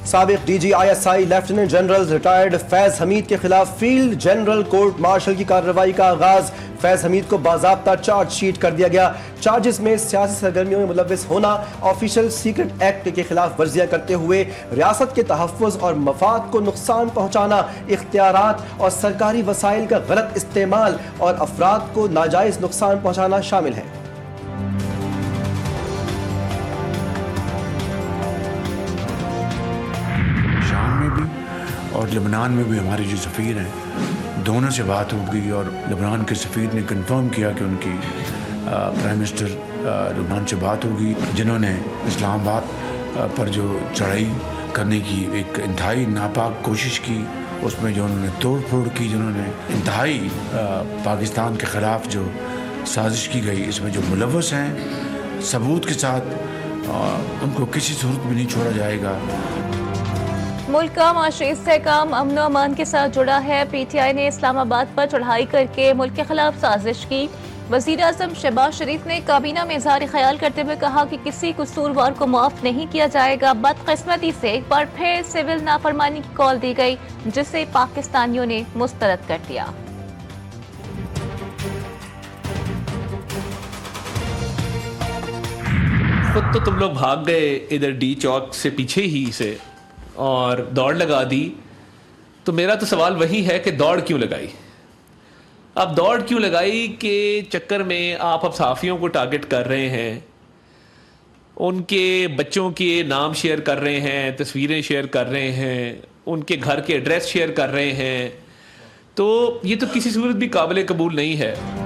साबिक DGISI lieutenant general retired Faiz Hamid के खिलाफ फील्ड जनरल कोर्ट मार्शल की कार्रवाई का आगाज। फैज हमीद को बाज़ाब्ता चार्जशीट कर दिया गया। चार्जेस में सियासी सरगर्मियों में मुलव्विस होना, ऑफिशियल सीक्रेट एक्ट के खिलाफ वर्जियां करते हुए रियासत के तहफ़्फ़ुज़ और मफाद को नुकसान पहुंचाना, इख्तियारात और सरकारी वसाइल का गलत इस्तेमाल और अफराद को नाजायज़ नुकसान पहुंचाना शामिल है। और लेबनान में भी हमारे जो सफ़ीर हैं, दोनों से बात हो गई और लेबनान के सफ़ीर ने कंफर्म किया कि उनकी प्राइम मिनिस्टर लेबनान से बात होगी, जिन्होंने इस्लामाबाद पर जो चढ़ाई करने की एक इंतहाई नापाक कोशिश की, उसमें जो उन्होंने तोड़ फोड़ की, जिन्होंने इंतहाई पाकिस्तान के ख़िलाफ़ जो साजिश की गई, इसमें जो मुलव्वस हैं सबूत के साथ, उनको किसी सूरत में नहीं छोड़ा जाएगा। मुल्क का माशी इस्तेहकाम अमन अमान के साथ जुड़ा है। PTI ने इस्लामाबाद पर चढ़ाई करके मुल्क के खिलाफ साजिश की। वज़ीर आज़म शहबाज शरीफ ने काबीना में इज़हार ख्याल करते हुए कहा कि किसी कसूरवार को माफ़ नहीं किया जाएगा। बदकिस्मती से एक बार फिर सिविल नाफरमानी की कॉल दी गई, जिसे पाकिस्तानियों ने मुस्तरद कर दिया। खुद तो तुम लोग भाग गए इधर D चौक से पीछे ही से और दौड़ लगा दी, तो मेरा तो सवाल वही है कि दौड़ क्यों लगाई? अब दौड़ क्यों लगाई के चक्कर में आप अब सहाफ़ियों को टारगेट कर रहे हैं, उनके बच्चों के नाम शेयर कर रहे हैं, तस्वीरें शेयर कर रहे हैं, उनके घर के एड्रेस शेयर कर रहे हैं, तो ये तो किसी सूरत भी काबिल कबूल नहीं है।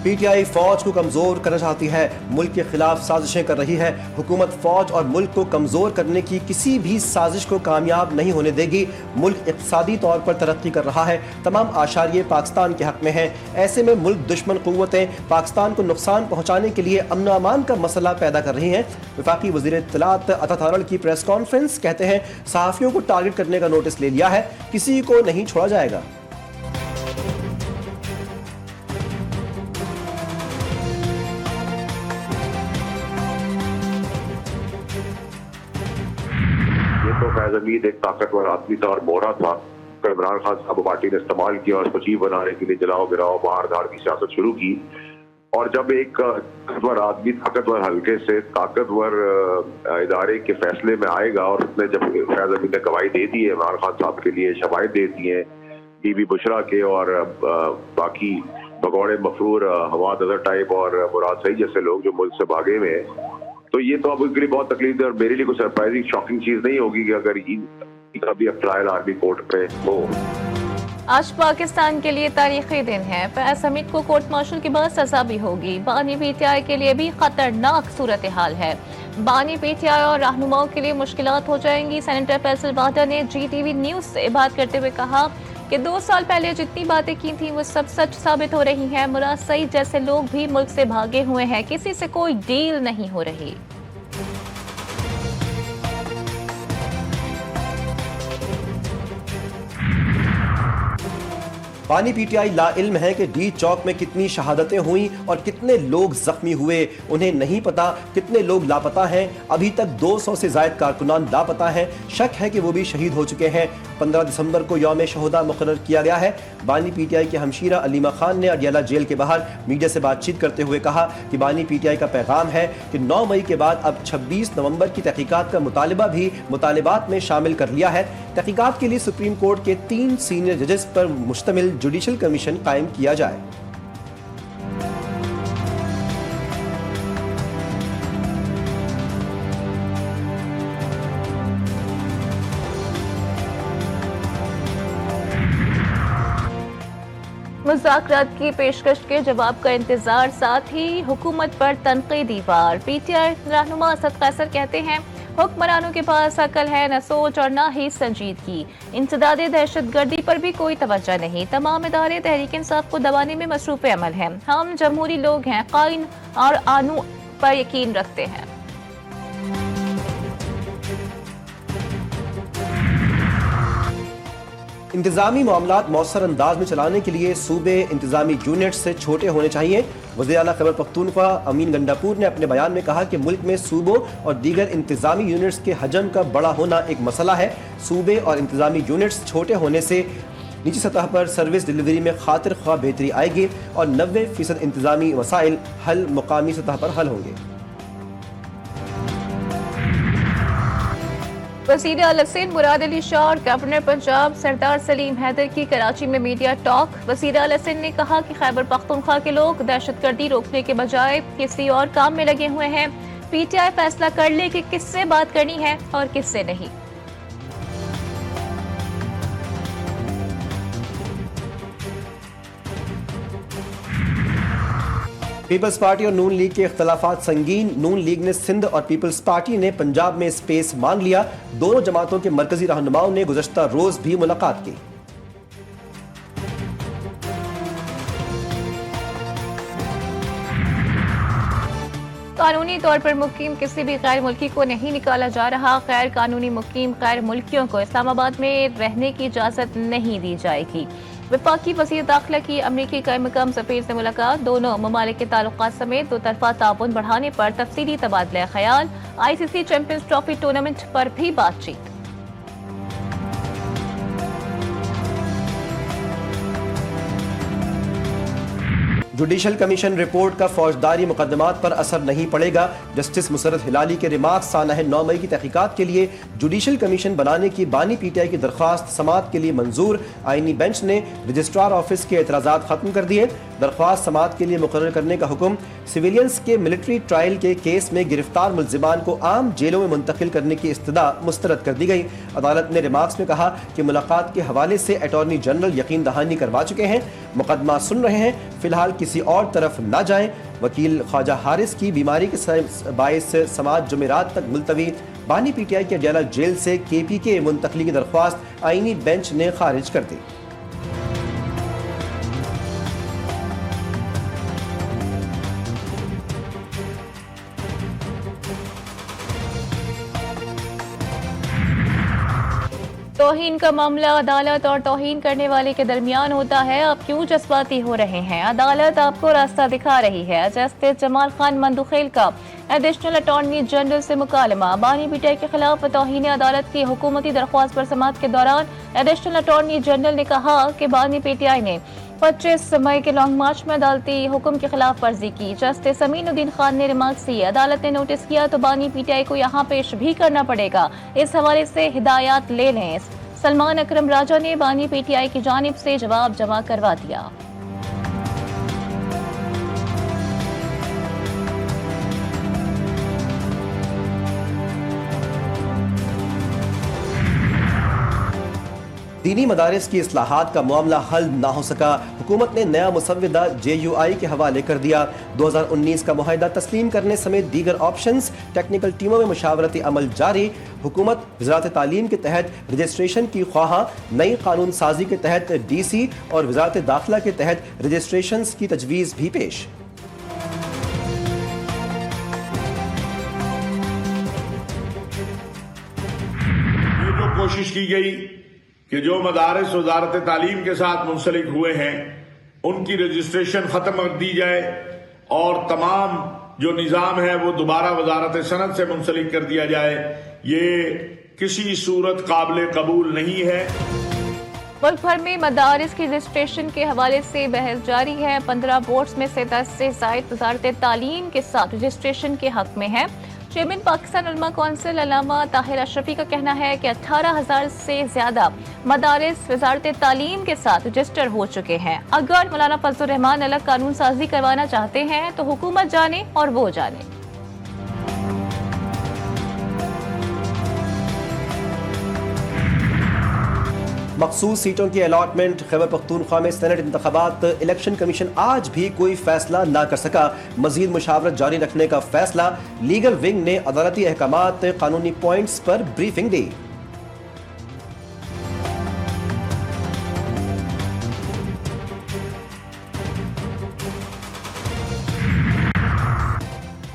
PTI फौज को कमजोर करना चाहती है, मुल्क के खिलाफ साजिशें कर रही है। हुकूमत फौज और मुल्क को कमजोर करने की किसी भी साजिश को कामयाब नहीं होने देगी। मुल्क इक़्तिसादी तौर पर तरक्की कर रहा है, तमाम आशारिये पाकिस्तान के हक में हैं। ऐसे में मुल्क दुश्मन क़ुव्वतें पाकिस्तान को नुकसान पहुँचाने के लिए अमन अमान का मसला पैदा कर रही हैं। वफाकी वज़ीर इत्तलात अता तारड़ की प्रेस कॉन्फ्रेंस, कहते हैं सहाफ़ियों को टारगेट करने का नोटिस ले लिया है, किसी को नहीं छोड़ा जाएगा। तो फैज हमीद एक ताकतवर आदमी था और मोहरा था। इमरान खान साहब पार्टी ने इस्तेमाल किया और उसको चीफ बनाने के लिए जलाओ गिराओ मार धाड़ की सियासत शुरू की। और जब एक ताकतवर आदमी ताकतवर हल्के से ताकतवर इदारे के फैसले में आएगा और उसने जब फैज हमीद ने गवाही दे दी है इमरान खान साहब के लिए, शवाहिद दे दी हैं बीबी बुशरा के और बाकी भगौड़े मफरूर हवाद अजहर टाइप और मुराद सईद जैसे लोग जो मुल्क से भागे हुए हैं, तो ये तो अब उनके लिए बहुत तकलीफ है और मेरे लिए कोई सरप्राइजिंग शॉकिंग चीज नहीं होगी कि अगर कभी अब ट्रायल आर्मी कोर्ट पे हो। आज पाकिस्तान के लिए तारीखी दिन है। फैज हमीद को कोर्ट मार्शल के बाद सजा भी होगी। बानी PTI के लिए भी खतरनाक सूरत हाल है। बानी PTI और रहनुमाओं के लिए मुश्किलात हो जाएंगी। सेनेटर फैसल वादा ने GTV न्यूज से बात करते हुए कहा कि 2 साल पहले जितनी बातें की थी वो सब सच साबित हो रही हैं। मुराद सईद जैसे लोग भी मुल्क से भागे हुए हैं, किसी से कोई डील नहीं हो रही। बानी PTI लाइल्म है कि D चौक में कितनी शहादतें हुई और कितने लोग जख्मी हुए। उन्हें नहीं पता कितने लोग लापता हैं। अभी तक 200 से ज़ायद कारकुनान लापता हैं। शक है कि वो भी शहीद हो चुके हैं। 15 दिसंबर को यौम शहदा मुकर्रर किया गया है। बानी PTI के हमशीरा अलीमा खान ने अडियाला जेल के बाहर मीडिया से बातचीत करते हुए कहा कि बानी PTI का पैगाम है कि 9 मई के बाद अब 26 नवंबर की तहकीकात का मुतालबा भी मुतालबात में शामिल कर लिया है। तहकीकात के लिए सुप्रीम कोर्ट के 3 सीनियर जजेस पर मुश्तमिल जुडिशल कमीशन कायम किया जाए। मुज़ाकरात की पेशकश के जवाब का इंतजार, साथ ही हुकूमत पर तनकीदी वार। PTI रहनुमा असद कैसर कहते हैं हुक्मरानों के पास अकल है, न सोच और न ही संजीदगी। इंसदादे दहशतगर्दी पर भी कोई तवज्जो नहीं। तमाम इदारे तहरीक इंसाफ को दबाने में मसरूफ़ अमल हैं। हम जमहूरी लोग हैं, कायन और आनू पर यकीन रखते हैं। इंतजामी मामलात मौसर अंदाज में चलाने के लिए सूबे इंतजामी यूनिट से छोटे होने चाहिए। वज़ीर आला खैबर पख्तूनख्वा अमीन गंडापुर ने अपने बयान में कहा कि मुल्क में सूबों और दीगर इंतजामी यूनिट्स के हजम का बड़ा होना एक मसला है। सूबे और इंतजामी यूनिट्स छोटे होने से निजी सतह पर सर्विस डिलीवरी में खातिर ख्वाह बेहतरी आएगी और 90% इंतजामी मसाइल हल मुकामी सतह पर हल होंगे। वज़ीर आला सिंध मुराद अली शाह और गवर्नर पंजाब सरदार सलीम हैदर की कराची में मीडिया टॉक। वज़ीर आला सिंध ने कहा कि खैबर पख्तूनख्वा के लोग दहशतगर्दी रोकने के बजाय किसी और काम में लगे हुए हैं। पीटीआई फैसला कर ले कि किससे बात करनी है और किससे नहीं। पीपल्स पार्टी और नून लीग के इख्तलाफात संगीन। नून लीग ने सिंध और पीपल्स पार्टी ने पंजाब में स्पेस मांग लिया। दोनों जमातों के मरकजी रहनुमाओं ने गुज़श्ता रोज भी मुलाकात की। कानूनी तौर पर मुकीम किसी भी गैर मुल्की को नहीं निकाला जा रहा। गैर कानूनी मुकीम गैर मुल्कियों को इस्लामाबाद में रहने की इजाज़त नहीं दी जाएगी। वफाकी वज़ीर दाखिला की अमरीकी क़ायम-मक़ाम सफ़ीर से मुलाकात। दोनों ममालिक के ताल्लुकात समेत दो तरफ़ा ताउन बढ़ाने पर तफसीली तबादला ख्याल। ICC चैंपियंस ट्रॉफी टूर्नामेंट पर भी बातचीत। जुडिशल कमीशन रिपोर्ट का फौजदारी मुकदमात पर असर नहीं पड़ेगा। जस्टिस मुसर्रत हिलाली के रिमार्क्स सानह 9 मई की तहकीकात के लिए जुडिशल कमीशन बनाने की बानी PTI की दरख्वास्त समाअत के लिए मंजूर। आईनी बेंच ने रजिस्ट्रार ऑफिस के एतराज़ात खत्म कर दिए। दरख्वास्त समाअत के लिए मुकर्रर करने का हुक्म। सिविलियंस के मिलिट्री ट्रायल के केस में गिरफ्तार मुल्जिमान को आम जेलों में मुंतकिल करने की इस्तदा मुस्तरद कर दी गई। अदालत ने रिमार्क्स में कहा कि मुलाकात के हवाले से अटॉर्नी जनरल यकीन दहानी करवा चुके हैं, मुकदमा सुन रहे हैं, फिलहाल किसी और तरफ ना जाएं। वकील ख्वाजा हारिस की बीमारी के बायस समाज जुमेरात तक मुलतवी। बानी PTI के अडियाला जेल से KPK मुंतकली की दरख्वास्त आईनी बेंच ने खारिज कर दी। तौहीन का मामला अदालत और तौहीन करने वाले के दरमियान होता है। आप क्यों जज्बाती हो रहे हैं? अदालत आपको रास्ता दिखा रही है। जस्टिस जमाल खान मंदुखेल का एडिशनल अटॉर्नी जनरल से मुकालमा। बानी PTI के खिलाफ तौहीन अदालत की हुकूमती दरख्वास्त पर समाअत के दौरान एडिशनल अटॉर्नी जनरल ने कहा कि बानी PTI ने 25 मई के लॉन्ग मार्च में अदालती हुक्म की खिलाफ वर्जी की। जस्टिस अमीनुद्दीन खान ने रिमार्क्स दिए। अदालत ने नोटिस किया तो बानी PTI को यहाँ पेश भी करना पड़ेगा। इस हवाले से हिदायत ले लें। सलमान अकरम राजा ने बानी PTI की जानिब से जवाब जमा करवा दिया। दीनी मदारिस की इस्लाहात का मामला हल ना हो सका। हुकूमत ने नया मुसव्विदा JUI के हवाले कर दिया। 2019 का मुआहिदा तस्लीम करने समेत दीगर ऑप्शंस। टेक्निकल टीमों में मुशावरती अमल जारी। हुकूमत वज़ारत तालीम के तहत रजिस्ट्रेशन की ख्वाहा। नई कानून साजी के तहत DC और वज़ारत दाखिला के तहत रजिस्ट्रेशन की तजवीज़ भी पेश। ये जो कोशिश की गई कि जो मदारिस वजारत तालीम के साथ मुंसलिक हुए हैं उनकी रजिस्ट्रेशन खत्म कर दी जाए और तमाम जो निज़ाम है वो दोबारा वजारत सनत से मुंसलिक कर दिया जाए, ये किसी सूरत काबिल कबूल नहीं है। मुल्क भर में मदारिस की रजिस्ट्रेशन के हवाले से बहस जारी है। 15 बोर्ड्स में से 10 से ज़ायद वजारत तालीम के साथ रजिस्ट्रेशन के हक में है। चेयरमैन पाकिस्तान उलमा कौंसिल अल्लामा ताहिर अशरफी का कहना है कि 18,000 से ज्यादा मदारिस वजारत तालीम के साथ रजिस्टर हो चुके हैं। अगर मौलाना फजलुर रहमान अलग कानून साजी करवाना चाहते हैं तो हुकूमत जाने और वो जाने। मखसूस सीटों की अलॉटमेंट। खैबर पख्तूनख्वा में सेनेट इंतखाबात। इलेक्शन कमीशन आज भी कोई फैसला ना कर सका। मजीद मुशावरत जारी रखने का फैसला। लीगल विंग ने अदालती अहकामात कानूनी पॉइंट्स पर ब्रीफिंग दी।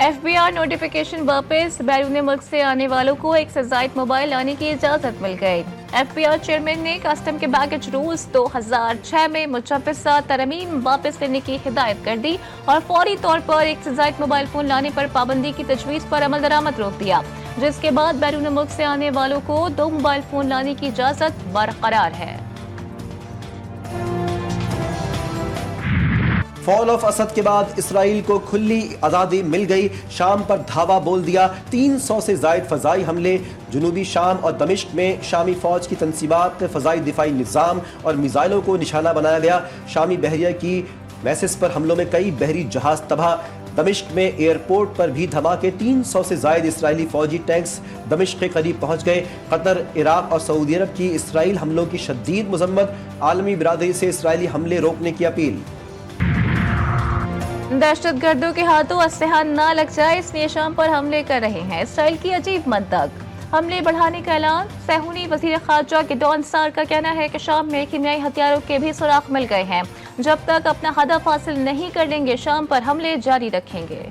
FBI नोटिफिकेशन वापस। बैरून मुल्क से आने वालों को एक से ज़ायद मोबाइल लाने की इजाजत मिल गई। FBI चेयरमैन ने कस्टम के बैगेज रूल्स 2006 में मुजव्वज़ा तरमीम वापस लेने की हिदायत कर दी और फौरी तौर पर एक से ज़ायद मोबाइल फोन लाने पर पाबंदी की तजवीज़ पर अमल दरामद रोक दिया, जिसके बाद बैरून मुल्क से आने वालों को 2 मोबाइल फोन लाने की इजाज़त बरकरार है। फॉल ऑफ असद के बाद इसराइल को खुली आज़ादी मिल गई। शाम पर धावा बोल दिया। 300 से ज़ायद फ़ज़ाई हमले जनूबी शाम और दमिश्क में शामी फ़ौज की तनसीबात, फ़ज़ाई दिफाई निज़ाम और मिज़ाइलों को निशाना बनाया गया। शामी बहरिया की मैसेज पर हमलों में कई बहरी जहाज़ तबाह। दमिश्क में एयरपोर्ट पर भी धमाके। 300 से ज़ायद इसराइली फ़ौजी टैंक्स दमिश्क के करीब पहुँच गए। कतर, इराक और सऊदी अरब की इसराइल हमलों की शदीद मज़म्मत। आलमी बिरादरी से इसराइली हमले रोकने की अपील। दहशतगर्दों के हाथों असलहा न लग जाए, इसलिए शाम पर हमले कर रहे हैं। इसराइल की अजीब मंतक, हमले बढ़ाने का ऐलान। सहूनी वज़ीर ख़ारजा गिदोन सार का कहना है कि शाम में कीमियाई हथियारों के भी सुराख मिल गए हैं। जब तक अपना हदफ हासिल नहीं कर लेंगे, शाम पर हमले जारी रखेंगे।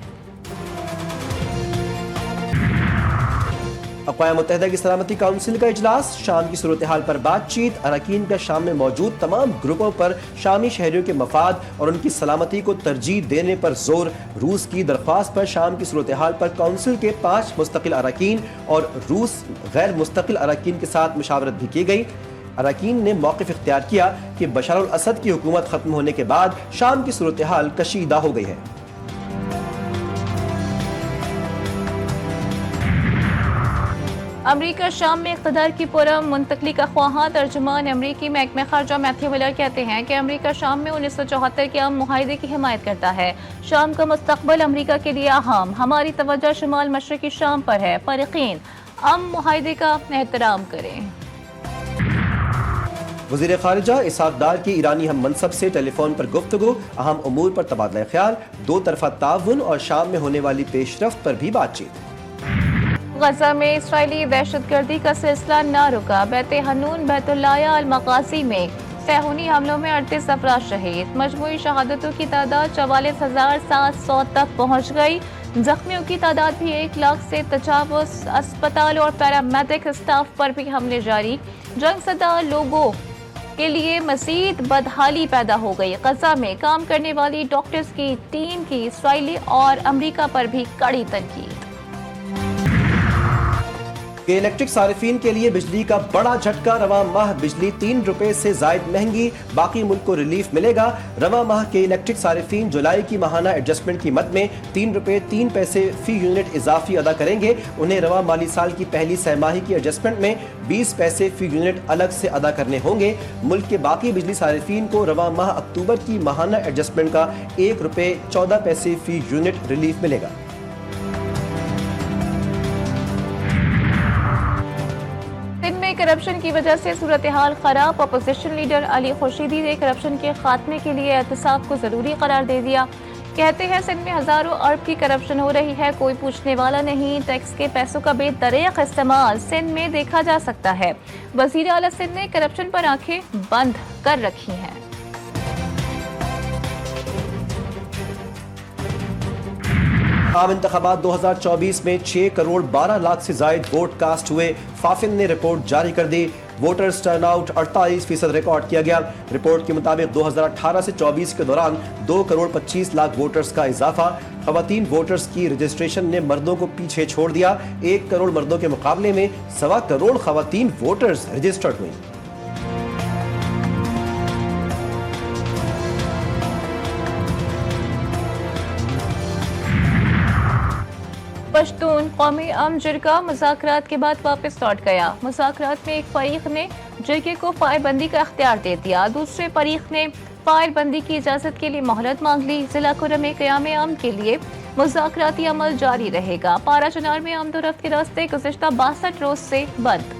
अक़वाम मुत्तहिदा की सलामती काउंसिल का इजलास, शाम की सूरत हाल पर बातचीत। अरकान का शाम में मौजूद तमाम ग्रुपों पर शामी शहरियों के मफाद और उनकी सलामती को तरजीह देने पर जोर। रूस की दरख्वास्त पर शाम की सूरत हाल पर काउंसिल के 5 मुस्तकिल अरकान और रूस गैर मुस्तकिल अरकान के साथ मुशावरत भी की गई। अरकान ने मौक़िफ़ इख्तियार किया कि बशर अल असद की हुकूमत ख़त्म होने के बाद शाम की सूरत हाल कशीदा हो गई है। अमरीका शाम में इक़्तिदार की पुरअमन मुंतकली का ख्वाहां। तर्जुमान अमरीकी महकमा ख़ारजा मैथ्यू मिलर कहते हैं कि अमरीका शाम में 1974 के अमन मुआहदे की हिमायत करता है। शाम का मुस्तक़बिल अमरीका के लिए अहम, हमारी तवज्जो शुमाल मशरक़ी शाम पर है। फ़रीक़ीन अमन मुआहदे का एहतराम करें। वज़ीर ख़ारिजा इसहाक़ डार की ईरानी हम मनसब से टेलीफोन पर गुफ्तगू। अहम उमूर पर तबादला ख्याल, 2 तरफ़ा ताउन और शाम में होने वाली पेशरफ्त पर भी बातचीत। गजा में इसराइली दहशतगर्दी का सिलसिला न रुका। बैत हनून बैतुल्लाह अल मकासी में सहूनी हमलों में 38 अफराद शहीद। मजमूई शहादतों की तादाद 44,700 तक पहुँच गई। जख्मियों की तादाद भी 1 लाख से तजावुज़। अस्पताल और पैरामेडिक स्टाफ पर भी हमले जारी। जंगज़दा लोगों के लिए मज़ीद बदहाली पैदा हो गई। गजा में काम करने वाली डॉक्टर्स की टीम की इसराइली और अमरीका पर भी कड़ी तनकीद। कि इलेक्ट्रिक सारिफीन के लिए बिजली का बड़ा झटका। रवा माह बिजली 3 रुपए से जायद महंगी, बाकी मुल्क को रिलीफ मिलेगा। रवा माह के इलेक्ट्रिक सारिफीन जुलाई की माहाना एडजस्टमेंट कीमत में 3 रुपए 3 पैसे फी यूनिट इजाफी अदा करेंगे। उन्हें रवा माली साल की पहली सहमाही की एडजस्टमेंट में 20 पैसे फी यूनिट अलग से अदा करने होंगे। मुल्क के बाकी बिजली सारिफीन को रवा माह अक्टूबर की माहाना एडजस्टमेंट का 1 रुपए 14 पैसे फी यूनिट रिलीफ मिलेगा। करप्शन की वजह से सूरत हाल खराब। अपोजिशन लीडर अली खुर्शीदी ने करप्शन के खात्मे के लिए एहतसाब को जरूरी करार दे दिया। कहते हैं सिंध में हजारों अरब की करप्शन हो रही है, कोई पूछने वाला नहीं। टैक्स के पैसों का बेतरीक़ इस्तेमाल सिंध में देखा जा सकता है। वज़ीर आला सिंध ने करप्शन पर आंखें बंद कर रखी हैं। आम इंतखाबात 2024 में 6 करोड़ 12 लाख से जायद वोट कास्ट हुए। फाफिन ने रिपोर्ट जारी कर दी। वोटर्स टर्नआउट 48% रिकॉर्ड किया गया। रिपोर्ट के मुताबिक 2018 से 24 के दौरान 2 करोड़ 25 लाख वोटर्स का इजाफा। खवातीन वोटर्स की रजिस्ट्रेशन ने मर्दों को पीछे छोड़ दिया। 1 करोड़ मर्दों के मुकाबले में 1.25 करोड़ खवातीन वोटर्स रजिस्टर्ड हुई। पश्तून कौमी अमन जिरगा मुज़ाकरात के बाद वापस लौट गया। मुज़ाकरात में एक फरीक ने जिरगे को फायरबंदी का अख्तियार दे दिया, दूसरे फरीक ने फायरबंदी की इजाज़त के लिए मोहलत मांग ली। जिला कुर्रम में क़याम अमन के लिए मुज़ाकराती अमल जारी रहेगा। पारा चनार में आमदोरफ्त के रास्ते गुज़िश्ता 62 रोज से बंद।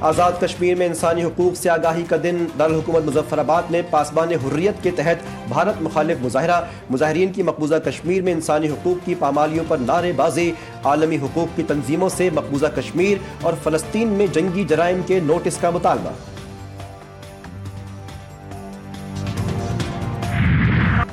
आज़ाद कश्मीर में इंसानी हुकूक से आगाही का दिन। दारुल हुकूमत मुजफ्फराबाद में पासबान हुर्रियत के तहत भारत मुखालिफ मुजाहरा। मुजाहरीन की मकबूजा कश्मीर में इंसानी हुकूक की पामालियों पर नारेबाजी। आलमी हुकूक की तंजीमों से मकबूजा कश्मीर और फ़लस्तीन में जंगी जराइम के नोटिस का मुतालबा।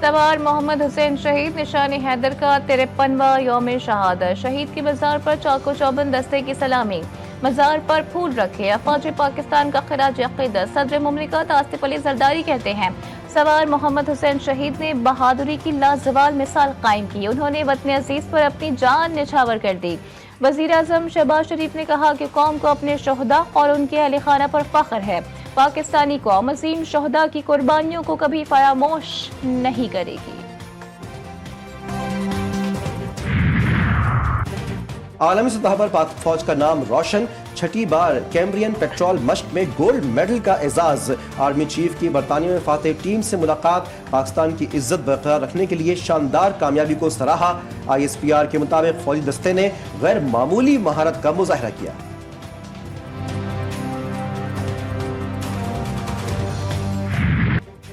सवार मोहम्मद हुसैन शहीद निशानी हैदर का 53वां यौम शहादत। शहीद की मज़ार पर चाको चौबंद दस्ते की सलामी, मज़ार पर फूल रखे। अफवाज पाकिस्तान का खिराज अक़ीदत। सदर मुमलिकत आसिफ अली जरदारी कहते हैं, सवार मोहम्मद हुसैन शहीद ने बहादुरी की लाजवाल मिसाल कायम की। उन्होंने वतन अजीज पर अपनी जान निछावर कर दी। वज़ीर आज़म शहबाज शरीफ ने कहा कि कौम को अपने शोहदा और उनके अहले खाना पर फख्र है। पाकिस्तानी कौम अज़ीम शोहदा की कुर्बानियों को कभी फरामोश नहीं करेगी। आलमी सतह पर पाक फौज का नाम रोशन। छठी बार कैम्ब्रियन पेट्रोल मश्क में गोल्ड मेडल का एजाज। आर्मी चीफ की बरतानिया में फातेह टीम से मुलाकात। पाकिस्तान की इज्जत बरकरार रखने के लिए शानदार कामयाबी को सराहा। ISPR के मुताबिक फौजी दस्ते ने गैर मामूली महारत का मुजाहरा किया।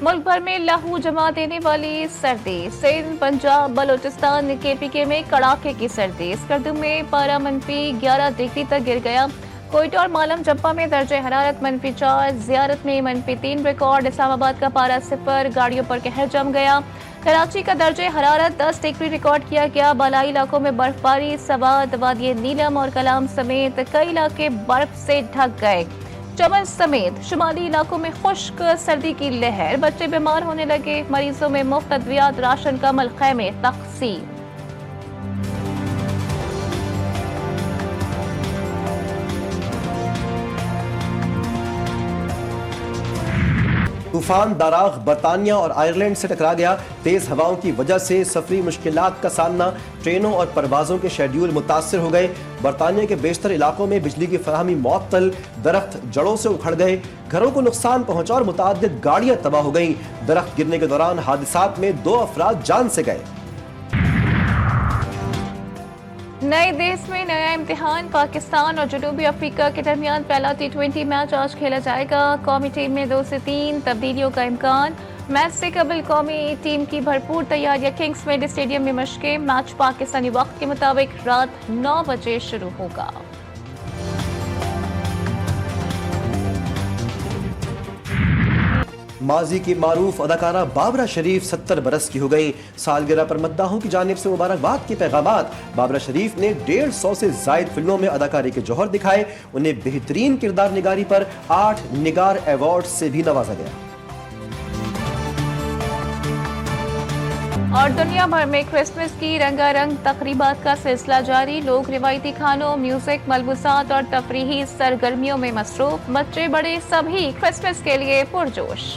मुल्क भर में लहू जमा देने वाली सर्दी। सिंध, पंजाब, बलोचिस्तान, KPK में कड़ाके की सर्दी। स्कर्दू में पारा -11 डिग्री तक गिर गया। कोयटा और मालम जब्बा में दर्जे हरारत -4, ज़ियारत में -3 रिकॉर्ड। इस्लामाबाद का पारा 0, गाड़ियों पर कहर जम गया। कराची का दर्जे हरारत 10 डिग्री रिकॉर्ड किया गया। बालाई इलाकों में बर्फबारी। सवाद, वादी नीलम और कलाम समेत कई इलाके बर्फ से ढक गए। चमन समेत शुमाली इलाकों में खुश्क सर्दी की लहर। बच्चे बीमार होने लगे। मरीजों में मुफ्त अद्वियात, राशन का मलखे में तकसीम। तूफान दाराग बरतानिया और आयरलैंड से टकरा गया। तेज हवाओं की वजह से सफरी मुश्किलात का सामना। ट्रेनों और परवाजों के शेड्यूल मुतासर हो गए। बरतानिया के बेशतर इलाकों में बिजली की फराहमी मुअत्तल। दरख्त जड़ों से उखड़ गए। घरों को नुकसान पहुंचा और मुताद्दिद गाड़ियां तबाह हो गईं। दरख्त गिरने के दौरान हादसात में 2 अफराद जान से गए। नए देश में नया इम्तिहान। पाकिस्तान और जनूबी अफ्रीका के दरमियान पहला T20 मैच आज खेला जाएगा। कौमी टीम में 2 से 3 तब्दीलियों का इम्कान। मैच से कबल कौमी टीम की भरपूर तैयारियां। किंग्समेड स्टेडियम में मशकें। मैच पाकिस्तानी वक्त के मुताबिक रात 9 बजे शुरू होगा। माजी की मारूफ अदाकारा बाबरा शरीफ 70 बरस की हो गई। सालगिरह पर मद्दाहों की जानिब से मुबारकबाद के पैगामात। बाबरा शरीफ ने 150 से जायद फिल्मों में अदाकारी के जौहर दिखाए। उन्हें बेहतरीन किरदार निगारी पर 8 निगार अवार्ड से भी नवाजा गया। और दुनिया भर में क्रिसमस की रंगारंग तकरीबात का सिलसिला जारी। लोग रिवायती खानों, म्यूजिक, मलबूसात और तफरीही सरगर्मियों में मसरूफ। बच्चे बड़े सभी क्रिसमस के लिए पुरजोश।